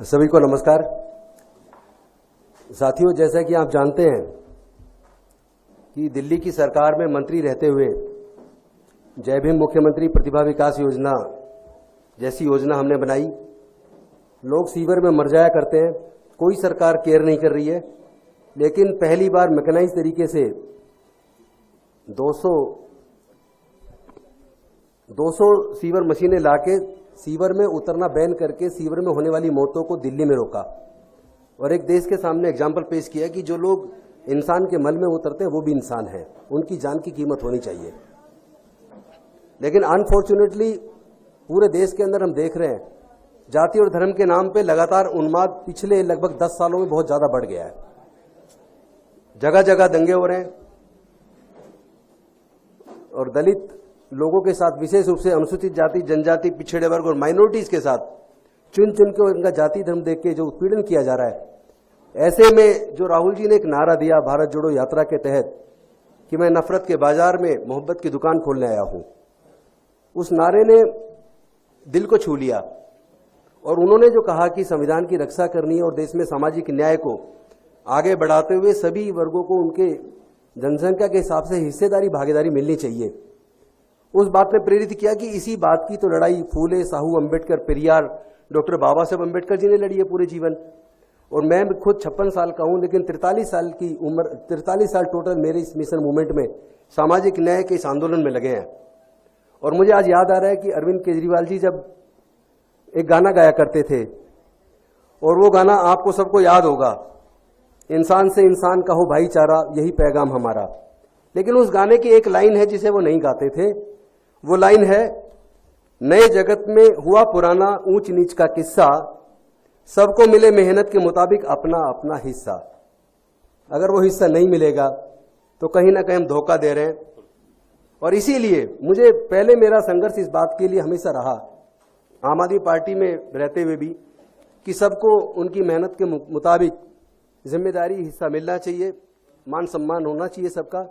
सभी को नमस्कार। साथियों, जैसा कि आप जानते हैं कि दिल्ली की सरकार में मंत्री रहते हुए जय भीम मुख्यमंत्री प्रतिभा विकास योजना जैसी योजना हमने बनाई। लोग सीवर में मर जाया करते हैं, कोई सरकार केयर नहीं कर रही है, लेकिन पहली बार मैकेनाइज तरीके से 200 सीवर मशीनें लाके सीवर में उतरना बैन करके सीवर में होने वाली मौतों को दिल्ली में रोका और एक देश के सामने एग्जाम्पल पेश किया कि जो लोग इंसान के मल में उतरते हैं वो भी इंसान है, उनकी जान की कीमत होनी चाहिए। लेकिन अनफॉर्चुनेटली पूरे देश के अंदर हम देख रहे हैं जाति और धर्म के नाम पे लगातार उन्माद पिछले लगभग 10 सालों में बहुत ज्यादा बढ़ गया है। जगह जगह दंगे हो रहे हैं और दलित लोगों के साथ, विशेष रूप से अनुसूचित जाति, जनजाति, पिछड़े वर्ग और माइनॉरिटीज के साथ चुन चुन के उनका जाति धर्म देख के जो उत्पीड़न किया जा रहा है। ऐसे में जो राहुल जी ने एक नारा दिया भारत जोड़ो यात्रा के तहत कि मैं नफरत के बाजार में मोहब्बत की दुकान खोलने आया हूं, उस नारे ने दिल को छू लिया। और उन्होंने जो कहा कि संविधान की रक्षा करनी है और देश में सामाजिक न्याय को आगे बढ़ाते हुए सभी वर्गों को उनके जनसंख्या के हिसाब से हिस्सेदारी, भागीदारी मिलनी चाहिए, उस बात ने प्रेरित किया कि इसी बात की तो लड़ाई फूले, साहू, अंबेडकर, पेरियार, डॉक्टर बाबा साहब अंबेडकर जी ने लड़ी है पूरे जीवन। और मैं खुद 56 साल का हूं, लेकिन 43 साल की उम्र, 43 साल टोटल मेरे इस मिशन मूवमेंट में, सामाजिक न्याय के इस आंदोलन में लगे हैं। और मुझे आज याद आ रहा है कि अरविंद केजरीवाल जी जब एक गाना गाया करते थे, और वो गाना आपको सबको याद होगा, इंसान से इंसान का हो भाईचारा, यही पैगाम हमारा। लेकिन उस गाने की एक लाइन है जिसे वो नहीं गाते थे। वो लाइन है, नए जगत में हुआ पुराना ऊंच नीच का किस्सा, सबको मिले मेहनत के मुताबिक अपना अपना हिस्सा। अगर वो हिस्सा नहीं मिलेगा तो कहीं ना कहीं हम धोखा दे रहे हैं। और इसीलिए मुझे पहले मेरा संघर्ष इस बात के लिए हमेशा रहा, आम आदमी पार्टी में रहते हुए भी, कि सबको उनकी मेहनत के मुताबिक जिम्मेदारी, हिस्सा मिलना चाहिए, मान सम्मान होना चाहिए सबका।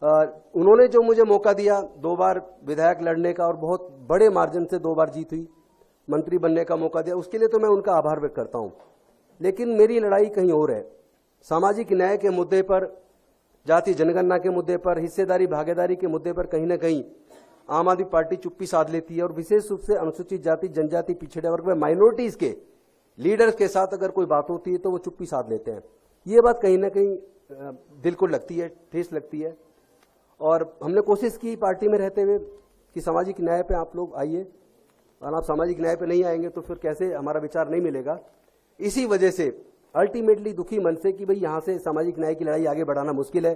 उन्होंने जो मुझे मौका दिया 2 बार विधायक लड़ने का और बहुत बड़े मार्जिन से 2 बार जीत हुई, मंत्री बनने का मौका दिया, उसके लिए तो मैं उनका आभार व्यक्त करता हूं। लेकिन मेरी लड़ाई कहीं और है। सामाजिक न्याय के मुद्दे पर, जाति जनगणना के मुद्दे पर, हिस्सेदारी भागीदारी के मुद्दे पर कहीं ना कहीं आम आदमी पार्टी चुप्पी साध लेती है। और विशेष रूप से अनुसूचित जाति, जनजाति, पिछड़े वर्ग में माइनॉरिटीज के लीडर्स के साथ अगर कोई बात होती है तो वो चुप्पी साध लेते हैं। ये बात कहीं ना कहीं दिल को लगती है, ठेस लगती है। और हमने कोशिश की पार्टी में रहते हुए कि सामाजिक न्याय पे आप लोग आइए, और आप सामाजिक न्याय पे नहीं आएंगे तो फिर कैसे हमारा विचार नहीं मिलेगा। इसी वजह से अल्टीमेटली दुखी मन से कि भाई यहाँ से सामाजिक न्याय की लड़ाई आगे बढ़ाना मुश्किल है।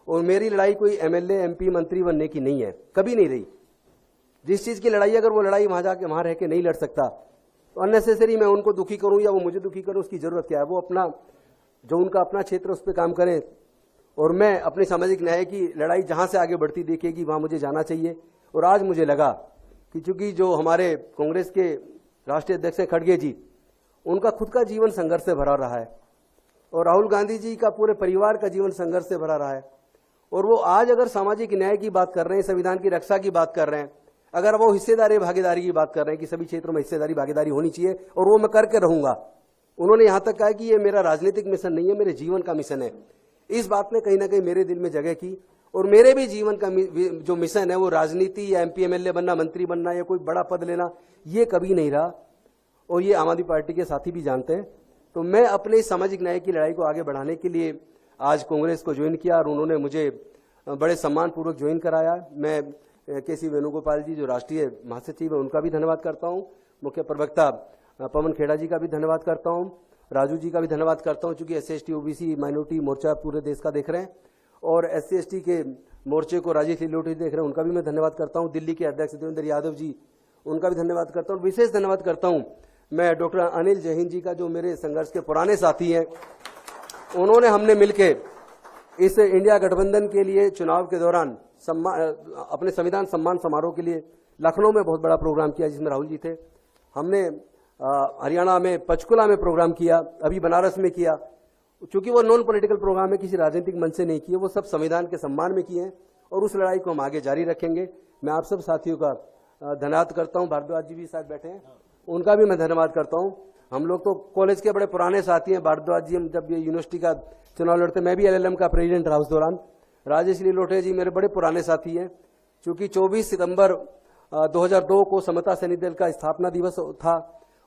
और मेरी लड़ाई कोई एमएलए, एमपी, मंत्री बनने की नहीं है, कभी नहीं रही। जिस चीज की लड़ाई, अगर वो लड़ाई वहां जाके वहां रह के नहीं लड़ सकता तो अननेसेसरी मैं उनको दुखी करूं या वो मुझे दुखी करूं, उसकी जरूरत क्या है। वो अपना, जो उनका अपना क्षेत्र, उस पर काम करें, और मैं अपनी सामाजिक न्याय की लड़ाई जहां से आगे बढ़ती देखेगी वहां मुझे जाना चाहिए। और आज मुझे लगा कि चूंकि जो हमारे कांग्रेस के राष्ट्रीय अध्यक्ष हैं खड़गे जी, उनका खुद का जीवन संघर्ष से भरा रहा है, और राहुल गांधी जी का पूरे परिवार का जीवन संघर्ष से भरा रहा है, और वो आज अगर सामाजिक न्याय की बात कर रहे हैं, संविधान की रक्षा की बात कर रहे हैं, अगर वो हिस्सेदारी भागीदारी की बात कर रहे हैं कि सभी क्षेत्रों में हिस्सेदारी भागीदारी होनी चाहिए और वो मैं करके रहूंगा। उन्होंने यहां तक कहा कि ये मेरा राजनीतिक मिशन नहीं है, मेरे जीवन का मिशन है। इस बात ने कहीं ना कहीं मेरे दिल में जगह की। और मेरे भी जीवन का जो मिशन है वो राजनीति या एमपी, एमएलए बनना, मंत्री बनना या कोई बड़ा पद लेना, ये कभी नहीं रहा। और ये आम आदमी पार्टी के साथी भी जानते हैं। तो मैं अपने सामाजिक न्याय की लड़ाई को आगे बढ़ाने के लिए आज कांग्रेस को ज्वाइन किया और उन्होंने मुझे बड़े सम्मानपूर्वक ज्वाइन कराया। मैं केसी वेणुगोपाल जी, जो राष्ट्रीय महासचिव है, उनका भी धन्यवाद करता हूं। मुख्य प्रवक्ता पवन खेड़ा जी का भी धन्यवाद करता हूं। राजू जी का भी धन्यवाद करता हूं, चूंकि SC/ST ओबीसी माइनॉरिटी मोर्चा पूरे देश का देख रहे हैं, और SC/ST के मोर्चे को राजेश लिलोटी देख रहे हैं, उनका भी मैं धन्यवाद करता हूं। दिल्ली के अध्यक्ष देवेंद्र यादव जी, उनका भी धन्यवाद करता हूं। विशेष धन्यवाद करता हूं मैं डॉक्टर अनिल जैन जी का, जो मेरे संघर्ष के पुराने साथी हैं। उन्होंने, हमने मिलकर इस इंडिया गठबंधन के लिए चुनाव के दौरान अपने संविधान सम्मान समारोह के लिए लखनऊ में बहुत बड़ा प्रोग्राम किया, जिसमें राहुल जी थे। हमने हरियाणा में पंचकुला में प्रोग्राम किया, अभी बनारस में किया। चूंकि वो नॉन पॉलिटिकल प्रोग्राम है, किसी राजनीतिक मंच से नहीं किए, वो सब संविधान के सम्मान में किए हैं, और उस लड़ाई को हम आगे जारी रखेंगे। मैं आप सब साथियों का धन्यवाद करता हूं। भारद्वाज जी भी साथ बैठे हैं, उनका भी मैं धन्यवाद करता हूं। हम लोग तो कॉलेज के बड़े पुराने साथी हैं। भारद्वाज जी, हम जब ये यूनिवर्सिटी का चुनाव लड़ते, मैं भी LLM का प्रेसिडेंट रहा उस दौरान। राजेश लीलोटे जी मेरे बड़े पुराने साथी हैं। चूंकि 24 सितंबर 2002 को समता सैनिक दल का स्थापना दिवस था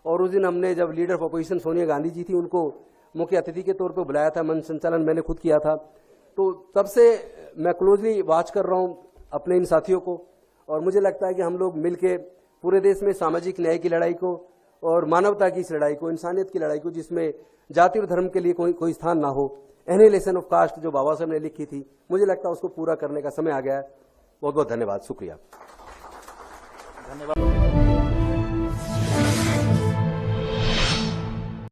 और उस दिन हमने, जब leader of opposition Sonia Gandhi ji थी, उनको मुख्य अतिथि के तौर पर बुलाया था। मंच संचालन मैंने खुद किया था। तो तब से मैं क्लोजली वॉच कर रहा हूं अपने इन साथियों को, और मुझे लगता है कि हम लोग मिलके पूरे देश में सामाजिक न्याय की लड़ाई को और मानवता की इस लड़ाई को, इंसानियत की लड़ाई को, जिसमें जाति और धर्म के लिए कोई स्थान ना हो, एनिहिलेशन ऑफ कास्ट जो बाबा साहब ने लिखी थी, मुझे लगता है उसको पूरा करने का समय आ गया है। बहुत बहुत धन्यवाद, शुक्रिया।